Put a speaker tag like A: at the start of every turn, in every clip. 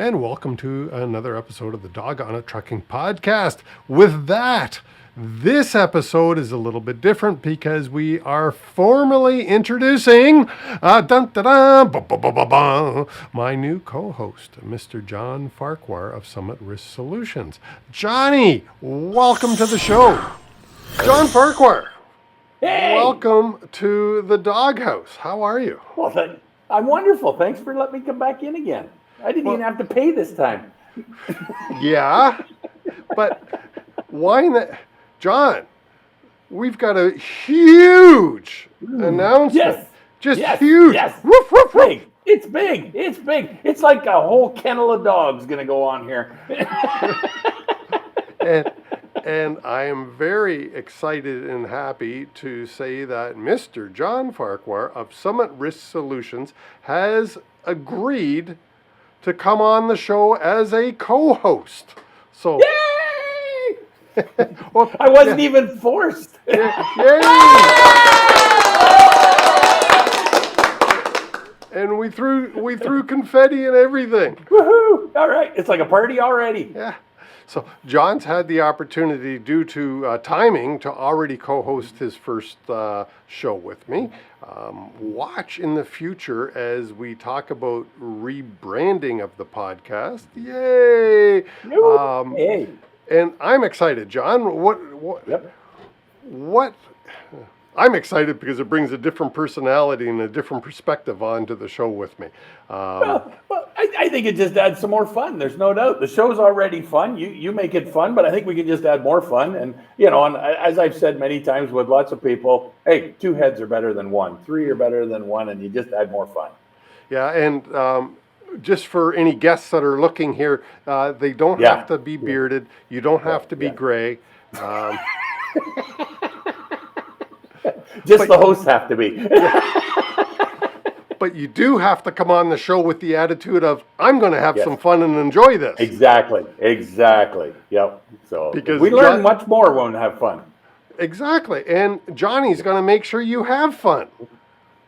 A: and welcome to another episode of the Dawg On-It Trucking Pawedcast. With that, this episode is a little bit different because we are formally introducing my new co-host, Mr. John Farquhar of Summit Risk Solutions. Johnny, welcome to the show. John Farquhar,
B: hey!
A: Welcome to the doghouse. How are you?
B: Well, I'm wonderful. Thanks for letting me come back in again. I didn't even have to pay this time.
A: Yeah, but why not? John, we've got a huge announcement.
B: Yes.
A: Just
B: yes,
A: huge.
B: Yes.
A: Woof, woof, woof.
B: Big. It's big. It's big. It's like a whole kennel of dogs going to go on here.
A: And I am very excited and happy to say that Mr. John Farquhar of Summit Risk Solutions has agreed to come on the show as a co-host. So,
B: Yay!
A: well,
B: I wasn't even forced.
A: Yay! And we threw confetti and everything.
B: Woohoo! All right, it's like a party already.
A: Yeah. So John's had the opportunity, due to timing, to already co-host his first show with me. Watch in the future as we talk about rebranding of the podcast. Yay!
B: Hey.
A: And I'm excited, John.
B: Yep.
A: What? I'm excited because it brings a different personality and a different perspective onto the show with me.
B: Well, I think it just adds some more fun. There's no doubt. The show's already fun. You make it fun, but I think we can just add more fun. And, and as I've said many times with lots of people, hey, 2 heads are better than 1. 3 are better than 1, and you just add more fun.
A: Yeah, and just for any guests that are looking here, they don't have to be bearded. You don't have to be gray.
B: Just the hosts have to be.
A: But you do have to come on the show with the attitude of, I'm going to have some fun and enjoy this.
B: Exactly. Yep. So
A: because
B: we learn much more when we have fun.
A: Exactly. And Johnny's going to make sure you have fun.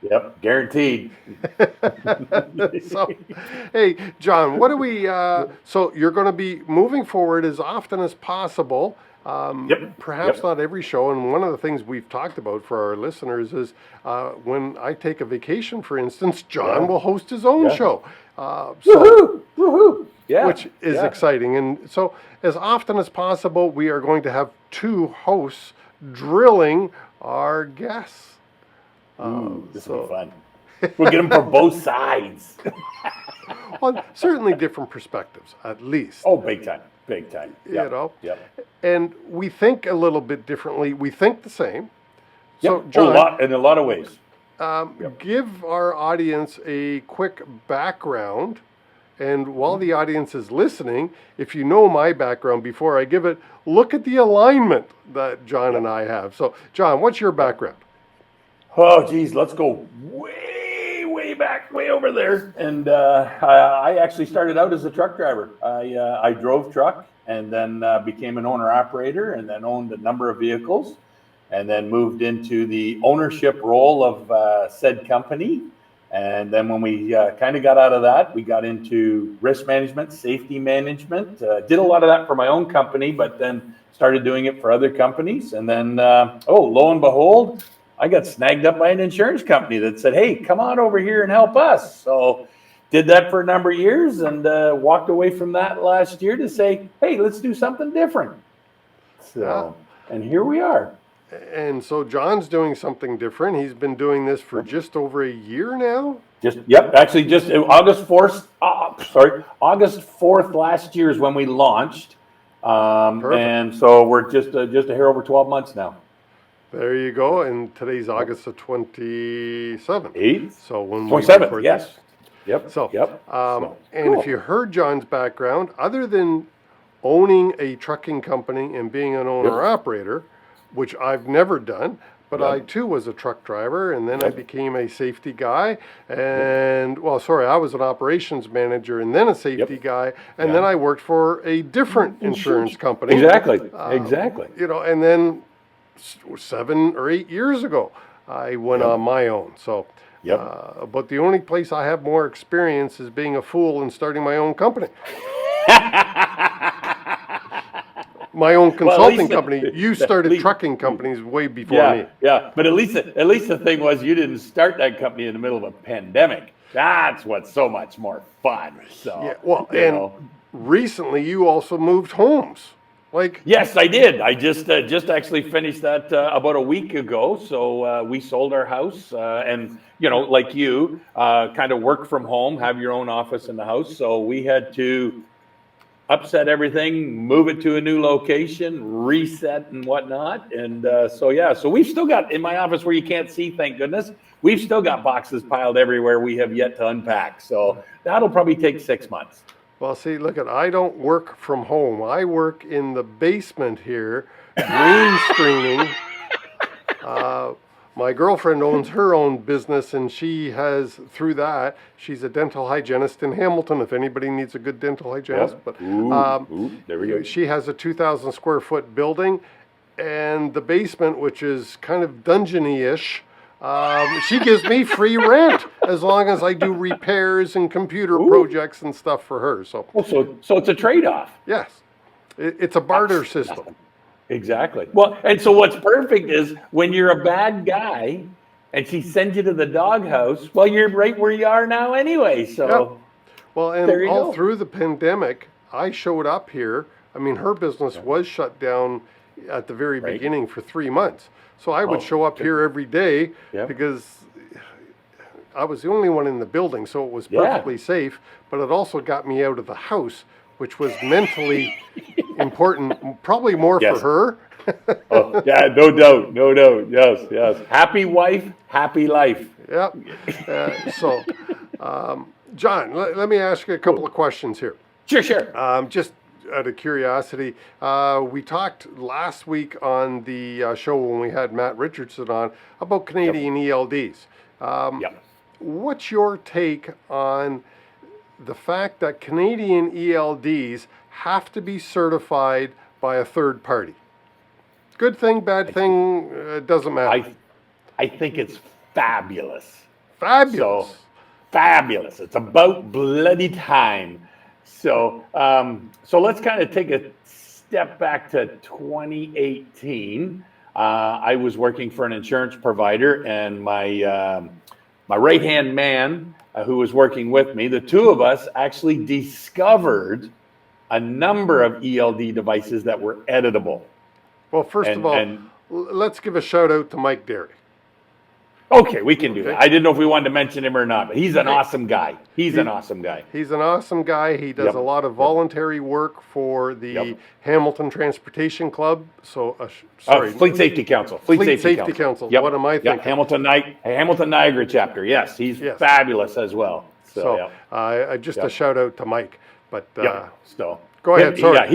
B: Yep, guaranteed.
A: So, hey, John, what do we, so you're going to be moving forward as often as possible. Perhaps not every show, and one of the things we've talked about for our listeners is when I take a vacation, for instance, John will host his own show.
B: Woohoo! Yeah.
A: Which is exciting. And so as often as possible, we are going to have 2 hosts drilling our guests.
B: This will be fun. We'll get them from both sides.
A: Well, certainly different perspectives, at least.
B: Oh, big time. Yep.
A: You know?
B: Yep.
A: And we think a little bit differently. We think the same. So,
B: Yep.
A: John,
B: In a lot of ways.
A: give our audience a quick background. And while the audience is listening, if you know my background before I give it, look at the alignment that John and I have. So, John, what's your background?
B: Oh, geez, let's go way back, way over there. And I actually started out as a truck driver. I drove truck and then became an owner-operator and then owned a number of vehicles and then moved into the ownership role of said company. And then when we kind of got out of that, we got into risk management, safety management. Did a lot of that for my own company, but then started doing it for other companies. And then, lo and behold, I got snagged up by an insurance company that said, hey, come on over here and help us. So did that for a number of years and walked away from that last year to say, hey, let's do something different. So, and here we are.
A: And so John's doing something different. He's been doing this for just over a year now.
B: Actually just August 4th, August 4th last year is when we launched. And so we're just a hair over 12 months now.
A: There you go. And today's August the 27th.
B: 8th?
A: So when
B: 27th, yes. Yep.
A: So, and if you heard John's background, other than owning a trucking company and being an owner-operator, which I've never done, but I too was a truck driver, and then I became a safety guy, and I was an operations manager and then a safety guy, and then I worked for a different insurance company.
B: Exactly.
A: And then 7 or 8 years ago, I went on my own. So But the only place I have more experience is being a fool and starting my own company. My own consulting company. You started trucking companies way before me.
B: Yeah. But at least the thing was you didn't start that company in the middle of a pandemic. That's what's so much more fun. So
A: Yeah, well, and recently you also moved homes. Like,
B: yes, I did. I just actually finished that about a week ago. So we sold our house, and like you, kind of work from home, have your own office in the house. So we had to upset everything, move it to a new location, reset and whatnot. And so we've still got in my office where you can't see, thank goodness, we've still got boxes piled everywhere we have yet to unpack. So that'll probably take 6 months.
A: well, see, look I don't work from home. I work in the basement here, green screening. My girlfriend owns her own business, and she's a dental hygienist in Hamilton, if anybody needs a good dental hygienist.
B: Yep.
A: But
B: There we go.
A: she has a 2,000 square foot building, and the basement, which is kind of dungeony-ish, she gives me free rent as long as I do repairs and computer projects and stuff for her. So
B: it's a trade-off.
A: yes, it's a barter system.
B: Exactly. Well, and so what's perfect is when you're a bad guy and she sends you to the doghouse, well, you're right where you are now anyway. So,
A: Yep. Well, and
B: there you
A: all
B: go.
A: through the pandemic, I showed up here. I mean, her business was shut down at the very beginning for 3 months. So I would show up here every day because I was the only one in the building, so it was perfectly safe. But it also got me out of the house, which was mentally important, probably more for her.
B: Oh, yeah, no doubt. Yes. Happy wife, happy life.
A: Yeah. John, let me ask you a couple of questions here.
B: Sure.
A: Just out of curiosity, we talked last week on the show when we had Matt Richardson on about Canadian ELDs. What's your take on the fact that Canadian ELDs have to be certified by a third party? Good thing, bad thing, doesn't matter.
B: I think it's fabulous.
A: Fabulous.
B: So, fabulous. It's about bloody time. So let's kind of take a step back to 2018. I was working for an insurance provider, and my right-hand man who was working with me, the two of us actually discovered a number of ELD devices that were editable.
A: Well, first of all, let's give a shout out to Mike Derry.
B: Okay, we can do that. I didn't know if we wanted to mention him or not, but he's an awesome guy. He's an awesome guy.
A: He's an awesome guy. He does a lot of voluntary work for the Hamilton Transportation Club. So,
B: Fleet Safety Council.
A: Fleet Safety Council.
B: Yep.
A: What am I thinking?
B: Hamilton Niagara chapter. Yes, he's fabulous as well.
A: So, a shout out to Mike. But go ahead.
B: Sorry.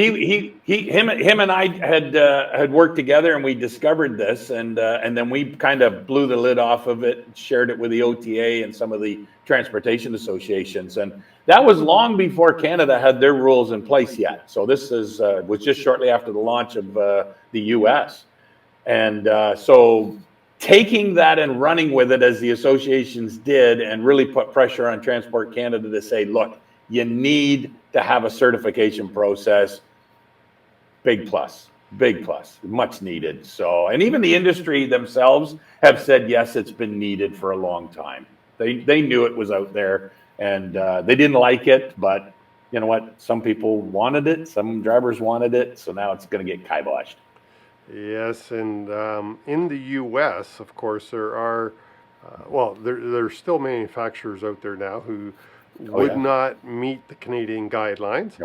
B: Him and I had worked together, and we discovered this, and then we kind of blew the lid off of it, shared it with the OTA and some of the transportation associations, and that was long before Canada had their rules in place yet. So this was just shortly after the launch of the U.S. And so taking that and running with it as the associations did, and really put pressure on Transport Canada to say, look, you need to have a certification process. Big plus, much needed. So, and even the industry themselves have said, yes, it's been needed for a long time. They knew it was out there, and they didn't like it, but you know what? Some people wanted it, some drivers wanted it, so now it's going to get kiboshed.
A: Yes, and in the U.S., of course, there are, there's still manufacturers out there now who would not meet the Canadian guidelines.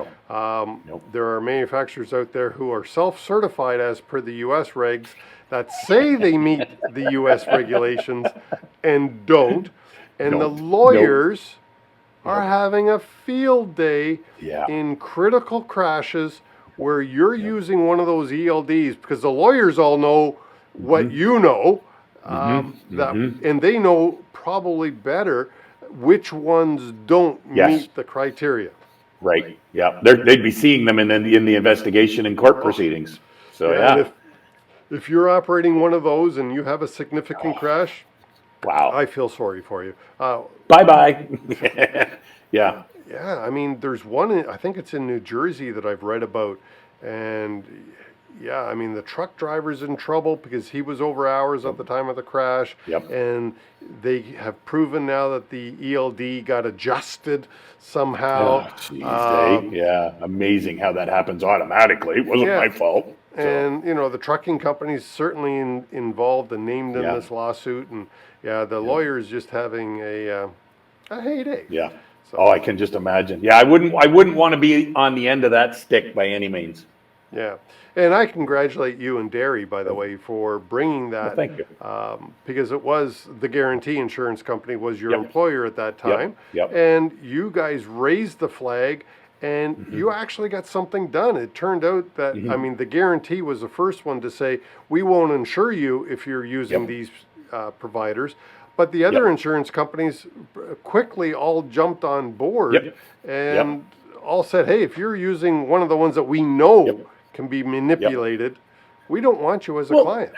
A: There are manufacturers out there who are self-certified as per the U.S. regs that say they meet the U.S. regulations and don't. And the lawyers are having a field day in critical crashes where you're using one of those ELDs, because the lawyers all know what you know, and they know probably better which ones don't meet the criteria.
B: Right. Yeah. They'd be seeing them in the investigation and court proceedings. So
A: and if you're operating one of those and you have a significant crash,
B: Wow.
A: I feel sorry for you.
B: Bye-bye. Yeah.
A: Yeah, I mean, there's one, I think it's in New Jersey that I've read about. And yeah, I mean, the truck driver's in trouble because he was over hours at the time of the crash.
B: Yep.
A: And they have proven now that the ELD got adjusted somehow.
B: Oh, geez, yeah, amazing how that happens automatically. It wasn't
A: Yeah.
B: my fault. So,
A: And, you know, the trucking company's certainly involved and named in
B: Yeah.
A: this lawsuit. And yeah, the lawyer is just having a heyday.
B: yeah.
A: So-
B: Oh, I can just imagine. Yeah, I wouldn't want to be on the end of that stick by any means.
A: Yeah, and I congratulate you and Derry, by the way, for bringing that.
B: Thank you.
A: Because it was the Guarantee Insurance Company was your
B: Yep.
A: employer at that time,
B: Yep.
A: and you guys raised the flag, and you actually got something done. It turned out that I mean, the Guarantee was the first one to say we won't insure you if you're using
B: Yep.
A: these providers. But the other
B: Yep.
A: insurance companies quickly all jumped on board
B: Yep.
A: and all said, hey, if you're using one of the ones that we know
B: Yep.
A: can be manipulated, we don't want you as a
B: Well,
A: client.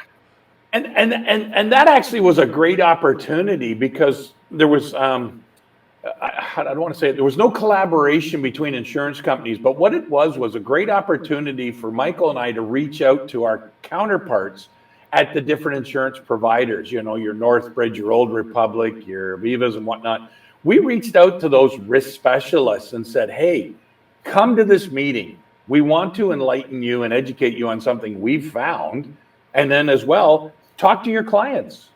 B: And that actually was a great opportunity because there was I don't want to say it, there was no collaboration between insurance companies, but what it was a great opportunity for Michael and I to reach out to our counterparts at the different insurance providers, you know, your Northbridge, your Old Republic, your Avivas and whatnot. We reached out to those risk specialists and said, hey, come to this meeting. We want to enlighten you and educate you on something we've found. And then as well, talk to your clients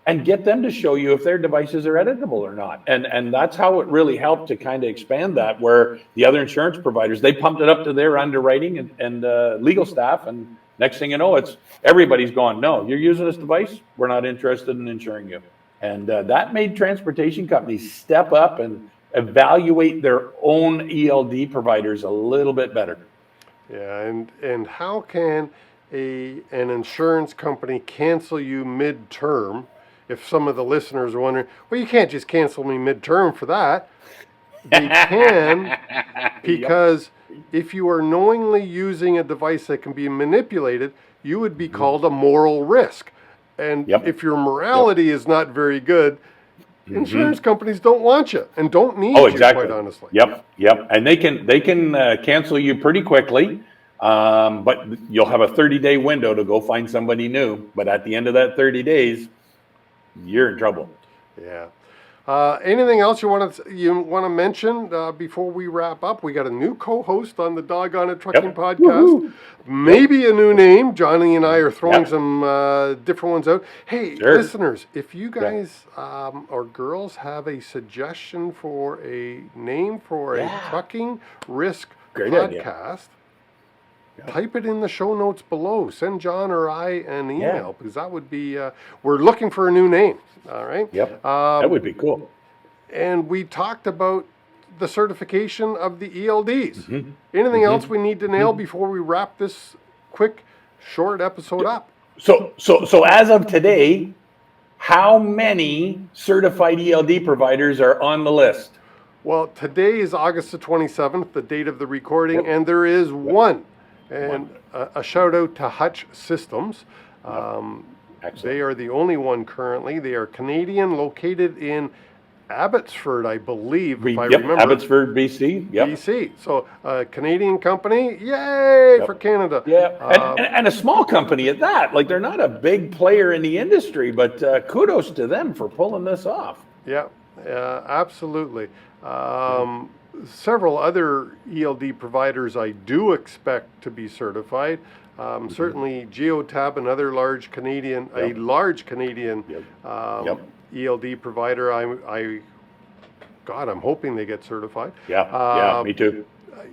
B: and get them to show you if their devices are editable or not. And that's how it really helped to kind of expand that, where the other insurance providers, they pumped it up to their underwriting and legal staff. And next thing you know, it's everybody's going, no, you're using this device, we're not interested in insuring you. And that made transportation companies step up and evaluate their own ELD providers a little bit better.
A: Yeah, and how can an insurance company cancel you mid-term? If some of the listeners are wondering, well, you can't just cancel me mid-term for that. They can, because if you are knowingly using a device that can be manipulated, you would be called a moral risk. And if your morality is not very good, insurance companies don't want you and don't need you, quite honestly.
B: Yep. And they can cancel you pretty quickly, but you'll have a 30-day window to go find somebody new. But at the end of that 30 days, you're in trouble.
A: Yeah. Anything else you want to mention before we wrap up? We got a new co-host on the Dawg On-It Trucking Podcast.
B: Woo-hoo.
A: Maybe a new name. Johnny and I are throwing some different ones out. Hey, listeners, if you guys or girls have a suggestion for a name for a trucking risk podcast, type it in the show notes below. Send John or I an email because that would be, we're looking for a new name. All right.
B: Yep. That would be cool.
A: And we talked about the certification of the ELDs. Anything else we need to nail before we wrap this quick, short episode up?
B: So as of today, how many certified ELD providers are on the list?
A: Well, today is August the 27th, the date of the recording, and there is one. And a shout out to Hutch Systems. They are the only one currently. They are Canadian, located in Abbotsford, I believe, if I remember.
B: Abbotsford, BC. Yep.
A: BC. So, Canadian company, yay for Canada.
B: Yeah, and a small company at that. Like, they're not a big player in the industry, but kudos to them for pulling this off.
A: Yeah, absolutely. Several other ELD providers I do expect to be certified. Certainly Geotab, another large Canadian, ELD provider. I'm hoping they get certified.
B: Yeah, me too.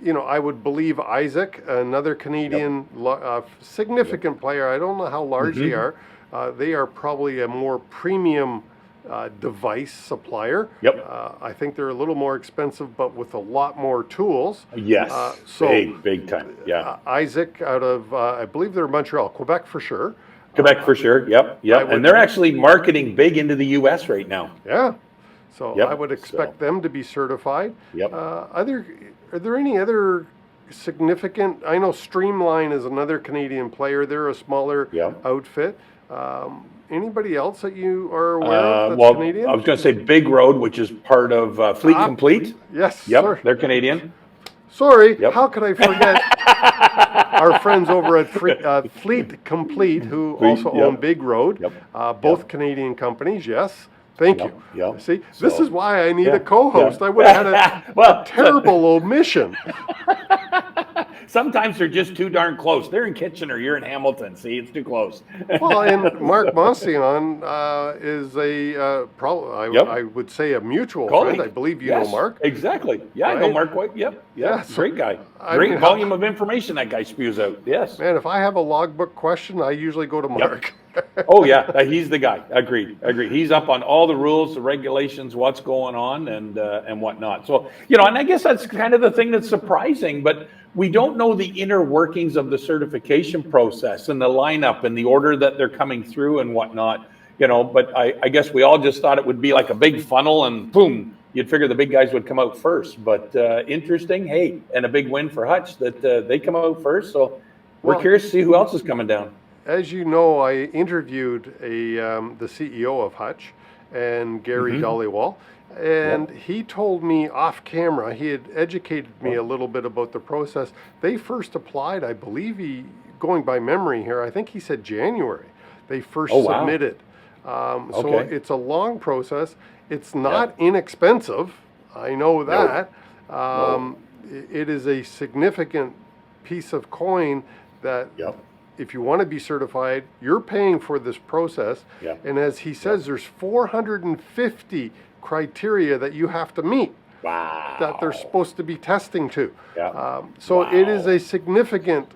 A: You know, I would believe Isaac, another Canadian significant player. I don't know how large they are. They are probably a more premium device supplier. I think they're a little more expensive, but with a lot more tools.
B: Yes, big time. Yeah.
A: Isaac out of, I believe they're Montreal, Quebec for sure.
B: Quebec for sure. Yep. And they're actually marketing big into the U.S. right now.
A: Yeah. So I would expect them to be certified. Are there any other significant? I know Streamline is another Canadian player. They're a smaller outfit. anybody else that you are aware of that's
B: Well,
A: Canadian?
B: I was going to say Big Road, which is part of Fleet Complete.
A: Yes,
B: Yep,
A: sir.
B: they're Canadian.
A: Sorry,
B: Yep.
A: how could I forget our friends over at Fleet Complete, who also own Big Road, both Canadian companies, yes. Thank you.
B: Yep.
A: See, this is why I need a
B: yeah,
A: co-host.
B: yeah.
A: I would have had a terrible omission.
B: Sometimes they're just too darn close. They're in Kitchener, you're in Hamilton. See, it's too close.
A: Well, and Mark Monsignor is I would say a mutual friend. I believe you know Mark.
B: Exactly. Yeah,
A: right?
B: I know Mark White. Yep.
A: So,
B: great guy. Great volume of information that guy spews out. Yes.
A: Man, if I have a logbook question, I usually go to Mark.
B: Oh yeah, he's the guy. Agreed. He's up on all the rules, the regulations, what's going on, and whatnot. So and I guess that's kind of the thing that's surprising, but we don't know the inner workings of the certification process and the lineup and the order that they're coming through and whatnot. But I guess we all just thought it would be like a big funnel and boom, you'd figure the big guys would come out first. But interesting, hey, and a big win for Hutch that they come out first. So we're curious to see who else is coming down.
A: As you know, I interviewed the CEO of Hutch, and Gary Dollywall, and he told me off camera, he had educated me a little bit about the process. They first applied, I believe going by memory here, I think he said January, they first submitted. So it's a long process. It's not inexpensive, I know that. It is a significant piece of coin that if you want to be certified, you're paying for this process. And as he says, there's 450 criteria that you have to meet that they're supposed to be testing to. So it is a significant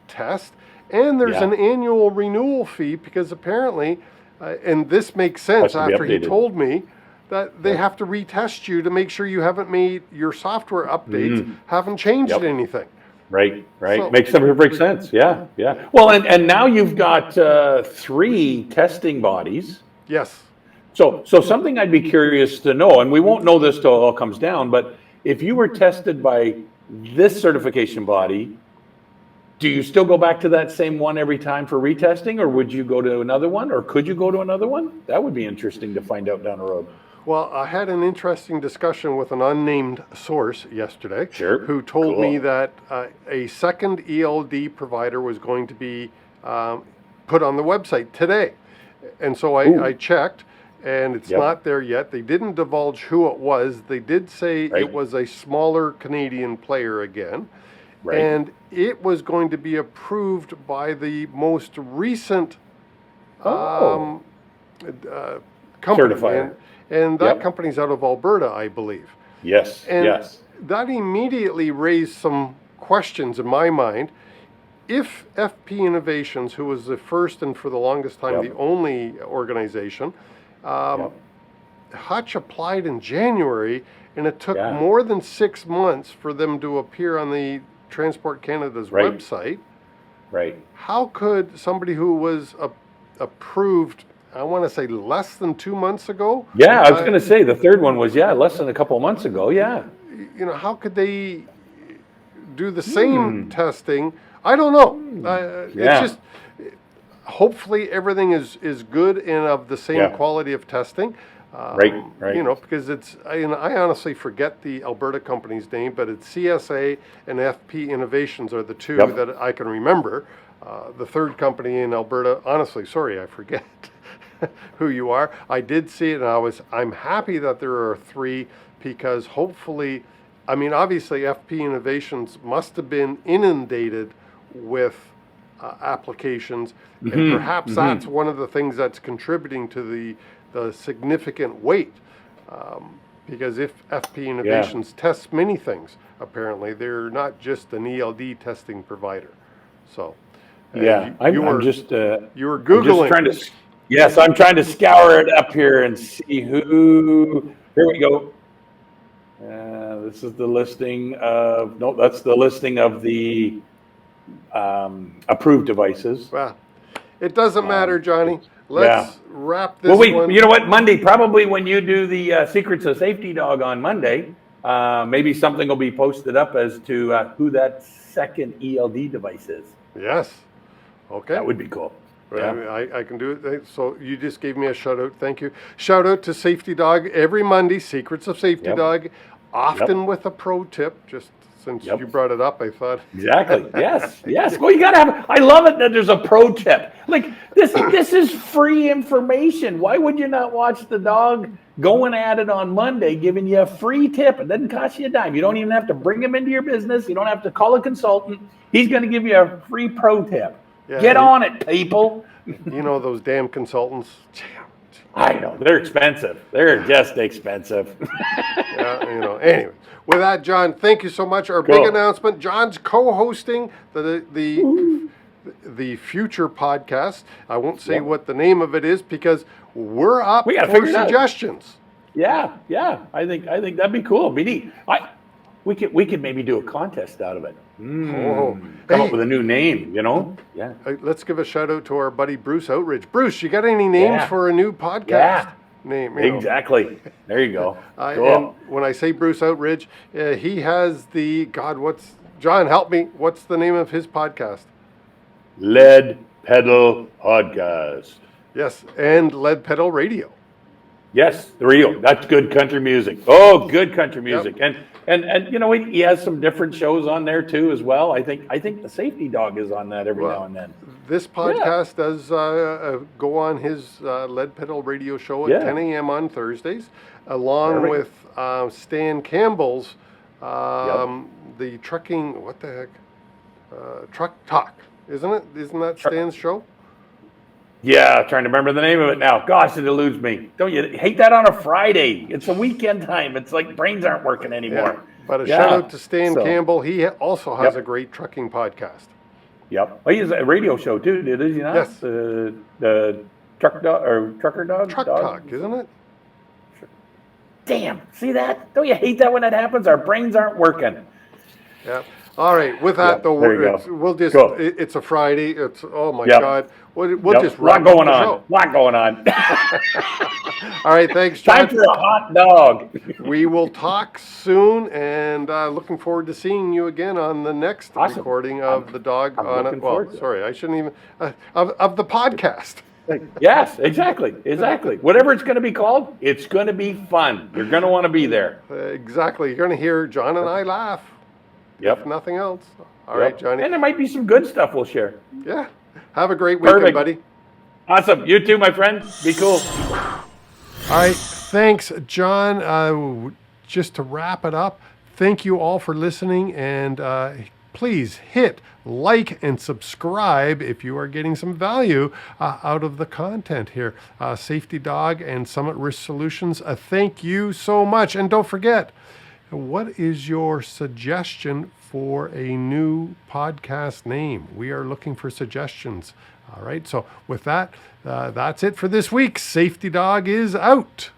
A: test. And there's an annual renewal fee because apparently, and this makes sense after he told me, that they have to retest you to make sure you haven't made your software updates, haven't changed anything.
B: Right. So, makes perfect sense. Yeah. Well, and now you've got 3 testing bodies.
A: Yes.
B: So something I'd be curious to know, and we won't know this till it all comes down, but if you were tested by this certification body, do you still go back to that same one every time for retesting, or would you go to another one, or could you go to another one? That would be interesting to find out down the road.
A: Well, I had an interesting discussion with an unnamed source yesterday who told me that a second ELD provider was going to be put on the website today. And so I checked, and it's not there yet. They didn't divulge who it was. They did say it was a smaller Canadian player again. And it was going to be approved by the most recent company.
B: Certifier.
A: And that company's out of Alberta, I believe.
B: Yes.
A: That immediately raised some questions in my mind. If FP Innovations, who was the first and for the longest time the only organization, Hutch applied in January, and it took more than 6 months for them to appear on the Transport Canada's website. How could somebody who was approved, I want to say less than 2 months ago?
B: Yeah, I was going to say the third one was less than a couple of months ago.
A: How could they do the same testing? I don't know. It's just hopefully everything is good and of the same quality of testing. Because it's I honestly forget the Alberta company's name, but it's CSA and FP Innovations are the two that I can remember. The third company in Alberta, honestly, sorry, I forget who you are. I did see it, and I'm happy that there are 3 because hopefully, obviously FP Innovations must have been inundated with applications, and perhaps that's one of the things that's contributing to the significant wait. Because if FP Innovations tests many things, apparently they're not just an ELD testing provider. So
B: you were Googling. I'm trying to scour it up here and see who. Here we go. This is the listing of. No, that's the listing of the approved devices.
A: Well, it doesn't matter, Johnny. Let's wrap this.
B: Well, you know what? Monday, probably when you do the Secrets of Safety Dog on Monday, maybe something will be posted up as to who that second ELD device is.
A: Yes. Okay.
B: That would be cool.
A: I can do it. So you just gave me a shout out. Thank you. Shout out to Safety Dog every Monday, Secrets of Safety Dog, often with a pro tip. Just since you brought it up, I thought.
B: Exactly. Yes. Yes. Well, you got to have, I love it that there's a pro tip. Like this is free information. Why would you not watch the dog going at it on Monday, giving you a free tip? It doesn't cost you a dime. You don't even have to bring him into your business. You don't have to call a consultant. He's going to give you a free pro tip. Yeah, get on it, people.
A: You know, those damn consultants.
B: I know. They're expensive. They're just expensive.
A: Anyway. With that, John, thank you so much. Our big announcement, John's co-hosting the future podcast. I won't say what the name of it is because we're up for suggestions.
B: Yeah. I think that'd be cool. Be neat. We could maybe do a contest out of it. Come up with a new name, Yeah.
A: Let's give a shout out to our buddy Bruce Outridge. Bruce, you got any names for a new podcast name?
B: Exactly. There you go. Cool.
A: And when I say Bruce Outridge, he has John, help me. What's the name of his podcast?
B: Lead Pedal Podcast.
A: Yes, and Lead Pedal Radio.
B: Yes, the real. That's good country music. Oh, good country music. Yep. And he has some different shows on there too as well. I think the Safety Dog is on that every now and then.
A: This podcast does go on his Lead Pedal Radio show at 10 a.m. on Thursdays, along with Stan Campbell's the trucking. What the heck? Truck Talk, isn't it? Isn't that Stan's show?
B: Yeah, trying to remember the name of it now. Gosh, it eludes me. Don't you hate that on a Friday? It's a weekend time. It's like brains aren't working anymore.
A: Yeah. But a shout out to Stan Campbell. He also has a great trucking podcast.
B: Yep. Well, he has a radio show too, does he not?
A: Yes.
B: The Trucker Dog?
A: Truck Talk, isn't it?
B: Damn. See that? Don't you hate that when that happens? Our brains aren't working.
A: Yeah. All right. With that, though, we'll just, it's a Friday. It's, oh my God. We'll just
B: wrap up the show. Lot going on.
A: All right. Thanks, John.
B: Time for a hot dog.
A: We will talk soon, and looking forward to seeing you again on the next recording of the Dawg On-It. Well, sorry, I shouldn't even, of the podcast.
B: Yes, exactly. Whatever it's going to be called, it's going to be fun. You're going to want to be there.
A: Exactly. You're going to hear John and I laugh.
B: Yep.
A: If nothing else. All right, Johnny.
B: And there might be some good stuff we'll share.
A: Yeah. Have a great weekend, buddy.
B: Awesome. You too, my friend. Be cool.
A: All right. Thanks, John. Just to wrap it up, thank you all for listening. And please hit like and subscribe if you are getting some value out of the content here. Safety Dog and Summit Risk Solutions, thank you so much. And don't forget, what is your suggestion for a new podcast name? We are looking for suggestions. All right. So with that, that's it for this week. Safety Dog is out.